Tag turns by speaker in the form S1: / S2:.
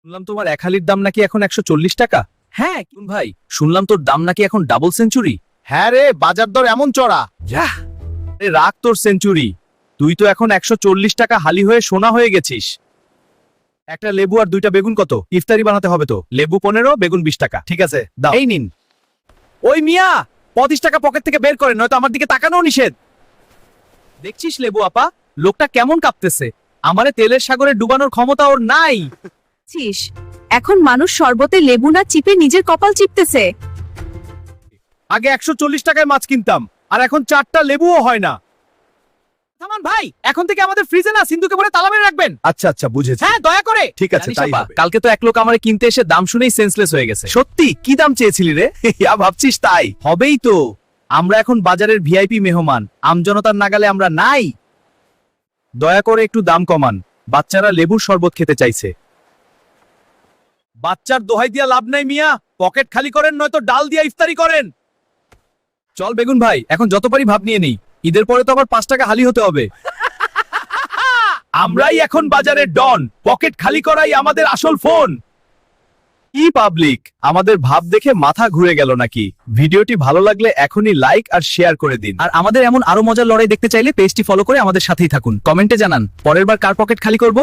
S1: শুনলাম তোমার 1 হালির দাম নাকি এখন 140 টাকা। হ্যাঁ কোন ভাই, শুনলাম তোর দাম নাকি এখন ডাবল সেঞ্চুরি।
S2: হ্যাঁ রে, বাজার দর এমন চড়া।
S1: যাহ, আরে রাখ তোর সেঞ্চুরি, তুই তো এখন 140 টাকা হালি হয়ে সোনা হয়ে গেছিস। একটা লেবু আর 2টা বেগুন কত? ইফতারি বানাতে হবে তো। লেবু 15, বেগুন 20 টাকা। ঠিক আছে দাও। এই নিন। ওই মিয়া 25 টাকা পকেট থেকে বের করেন, নয়তো আমার দিকে তাকানো নিষেধ। দেখছিস লেবু আপা, লোকটা কেমন কাঁপতেছে। আমারে তেলের সাগরে ডুবানোর ক্ষমতা ওর নাই।
S3: এখন মানুষ শরবতে লেবু না চিপে নিজের কপাল চিপতেছে।
S1: আগে 140 টাকায় মাছ কিনতাম, আর এখন 4টা লেবুও হয় না। থামান ভাই, এখন থেকে আমাদের ফ্রিজে না সিন্ধুকে ভরে তালা মেরে রাখবেন।
S2: আচ্ছা আচ্ছা, বুঝেছি।
S1: হ্যাঁ দয়া করে।
S2: ঠিক আছে,
S1: জানিস
S2: তাই
S1: আপা,
S2: হবে।
S1: কালকে তো এক লোক আমারে কিনতে এসে দাম শুনেই সেন্সলেস হয়ে গেছে। সত্যি কি দাম চেয়েছিলি রে? ইয়া ভাবছিস তাই হবেই তো। আমরা এখন বাজারের ভিআইপি মেহমান, আমজনতার নাগালে আমরা নাই। দয়া করে একটু দাম কমান, বাচ্চারা লেবুর শরবত খেতে চাইছে। বাচ্চার দোহাই দিয়া লাভ নাই মিয়া, পকেট খালি করেন নয়তো ডাল দিয়া ইফতারি করেন। চল বেগুন ভাই, এখন যত পারি ভাব নিয়ে নেই, ঈদের পরে তো আবার 5 টাকা হালি হতে হবে। আমরাই এখন বাজারের ডন, পকেট খালি করাই আমাদের আসল ফোন। কি পাবলিক, আমাদের ভাব দেখে মাথা ঘুরে গেল নাকি? ভিডিওটি ভালো লাগলে এখনই লাইক আর শেয়ার করে দিন। আর আমাদের এমন আরো মজার লড়াই দেখতে চাইলে পেজটি ফলো করে আমাদের সাথেই থাকুন। কমেন্টে জানান পরের বার কার পকেট খালি করব।